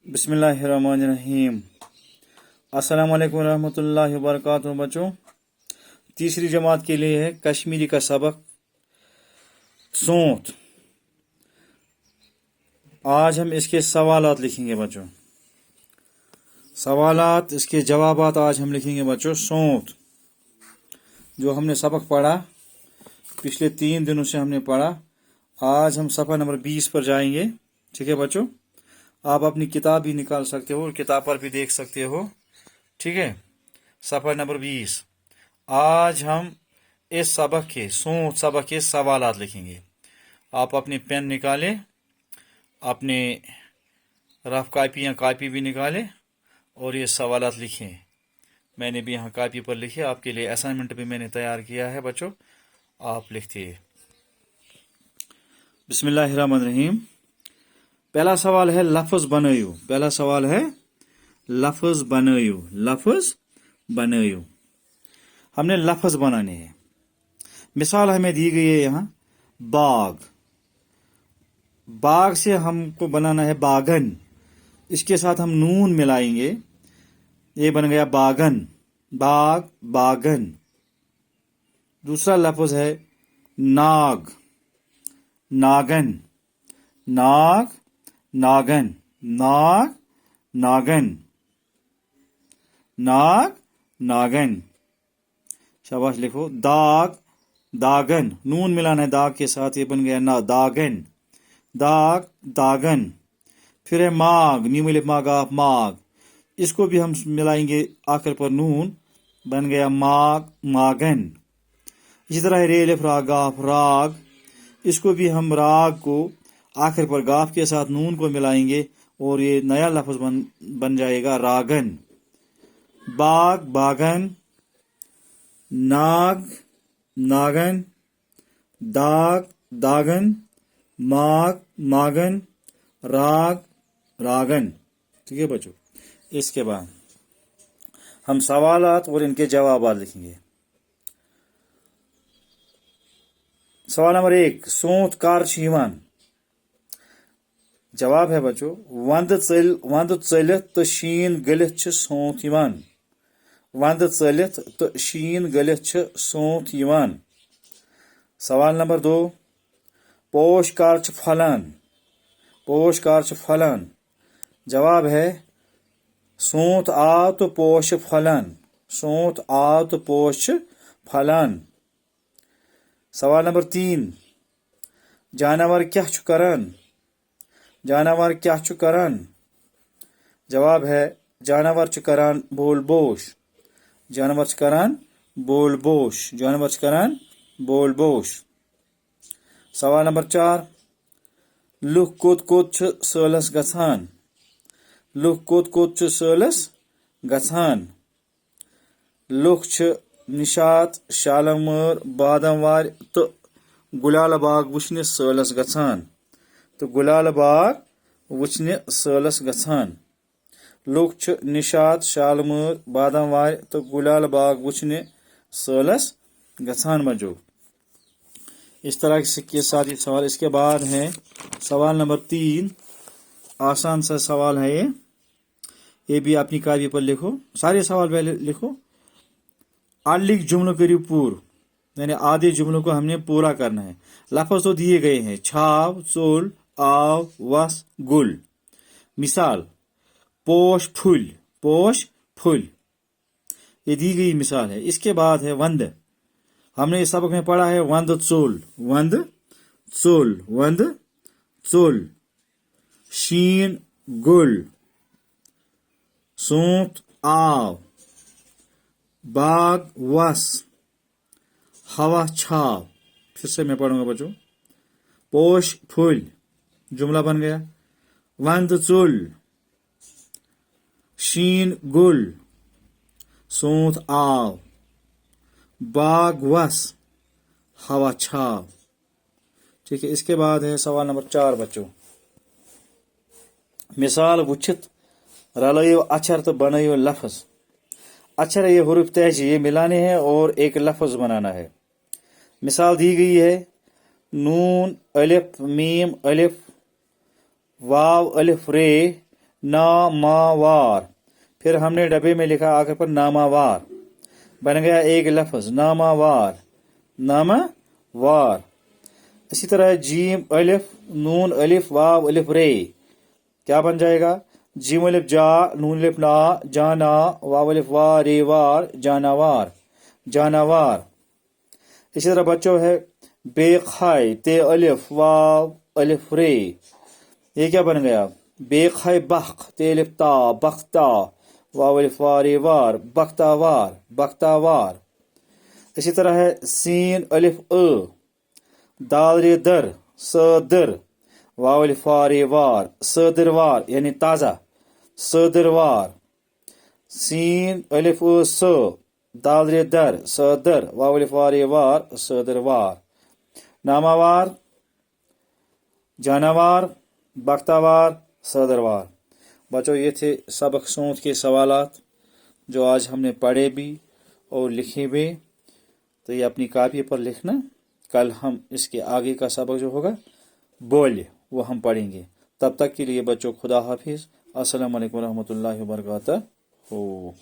बिस्मिल्लाहिर्रहमानिर्रहीम। अस्सलाम वालेकुम रहमतुल्लाहि व बरकातुहू। बच्चों, तीसरी जमात के लिए है कश्मीरी का सबक सोंत। आज हम इसके सवालात लिखेंगे बच्चों। सवालात, इसके जवाबात आज हम लिखेंगे बच्चों। सोंत जो हमने सबक पढ़ा, पिछले 3 दिनों से हमने पढ़ा। आज हम सफ़ा नंबर 20 पर जाएंगे। ठीक है बच्चों, आप अपनी किताब भी निकाल सकते हो और किताब पर भी देख सकते हो। ठीक है, सफ़ा नंबर 20। आज हम इस सबक के सबक के सवालात लिखेंगे। आप अपनी पेन निकालें, अपने रफ कापी या कापी भी निकालें और ये सवालात लिखें। मैंने भी यहाँ कापी पर लिखे, आपके लिए असाइनमेंट भी मैंने तैयार किया है बच्चों, आप लिखते हैं। बिस्मिल्लाहिर्रहमानिर्रहीम। पहला सवाल है लफ्ज बनायो। पहला सवाल है लफ्ज बनायो। लफ्ज बनायो, हमने लफ्ज बनाने हैं। मिसाल हमें दी गई है यहाँ बाग। बाग से हमको बनाना है बागन। इसके साथ हम नून मिलाएंगे, ये बन गया बागन। बाग, बागन। दूसरा लफ्ज है नाग। नागन। नाग, नागन। नाग, नागन। नाग, नागन। शाबाश, लिखो। दाग, दागन। नून मिलाना है दाग के साथ, ये बन गया ना दागन। दाग, दागन। फिर है माग। नीम लिप मागाफ, माग। इसको भी हम मिलाएंगे आखिर पर नून, बन गया माग, मागन। इसी तरह है रे लिप रागाफ, राग। इसको भी हम राग को आखिर पर गाफ के साथ नून को मिलाएंगे और ये नया लफ्ज बन जाएगा रागन। बाग, बागन। नाग, नागन। दाग, दागन। माग, मागन। राग, रागन। ठीक है बच्चों, इसके बाद हम सवालात और इनके जवाबात लिखेंगे। सवाल नंबर 1, सोंत कर छ यिवान। जवाब है बच्चों, वंद चलित तो शीन गलित छ सोंत यिवान। वंद चलित तो शीन गलित छ सोंत यिवान। सवाल नंबर 2, पोश कर छ फलान। पोश कर छ फलान। जवाब है सोंत आव तो पोश फलान। सोंत आव तो पोश फलान। सवाल नंबर 3, जानवर क्या छु करन। जानवर क्या छु करन। जवाब है जानवर छु करन बोल बोश। जानवर छु करन बोल बोश। जानवर छु करन बोल बोश। सवाल नंबर 4, लुक कोत कोत छु सलस गछान। लुक कोत कोत छु सलस गछान। लुक छु निशात, शालमर, बादमवार तो गुलाल बाग वुचने सलस गछान। तो गुलाल बाग वुचने सलस गछान। लुक छु निशात, शालमर, बादमवार तो गुलाल बाग वुचने सलस गछान बच्चों। इस तरह के साथ ये सवाल। इसके बाद है सवाल नंबर 3, आसान सा सवाल है ये भी अपनी कापी पर लिखो। सारे सवाल पहले लिखो। अलिख जुमलों करियो पूर, यानी आधे जुमलों को हमने पूरा करना है। लफ्ज तो दिए गए हैं, छाव, चोल, आव, वस, गुल। मिसाल पोश फुल। पोश फुल, ये दी गई मिसाल है। इसके बाद है वंद। हमने इस सबक में पढ़ा है वंद चोल। वंद चोल, वंद चोल। शीन गुल। सोंत आव। बाग वस। हवा छाव। फिर से मैं पढ़ूंगा बच्चों। पोश फुल, जुमला बन गया। वंद चुल। शीन गुल। सोंत आव। बाग वस। हवा छाव। ठीक है, इसके बाद है सवाल नंबर 4 बच्चों। मिसाल वुचित रलायो अक्षर तो बनायो लफ्ज। अक्षर ये हुरूफ तहजी ये मिलाने हैं और एक लफ्ज बनाना है। मिसाल दी गई है नून अलिफ मीम अलिफ वाव अलिफ रे नामावार। फिर हमने डब्बे में लिखा आखिर पर नामावार, बन गया एक लफ्ज नामावार, नामावार। इसी तरह जीम अलिफ नून अलिफ वाव अलिफ रे, क्या बन जाएगा? जीम अलिफ जा नून अलिफ ना जाना वाव अलिफ वा रे वार जानावार, जानावार। इसी तरह बच्चों है बेखाई ते अलिफ वाव अलिफ रे, ये क्या बन गया? बेखाई बख ते अलिफ ता बख्ता वाव अलिफ वा रे वार बख्तावार, बख्तावार। इसी तरह है सीन अलिफ दाल रे दर सदर वाव अलिफ वा रे वार सदरवार, यानी ताजा सदरवार। सीन अलिफ स दाल रे दर सदर वाव अलिफ वा रे वार सदरवार। नामावार, जानवार, बख्तावार, सदरवार। बच्चों ये थे सबक सोच के सवालात जो आज हमने पढ़े भी और लिखे भी। तो ये अपनी कॉपी पर लिखना, कल हम इसके आगे का सबक जो होगा बोल वो हम पढ़ेंगे। तब तक के लिए बच्चों खुदा हाफिज। अस्सलाम वालेकुम रहमतुल्लाहि व बरकातहू।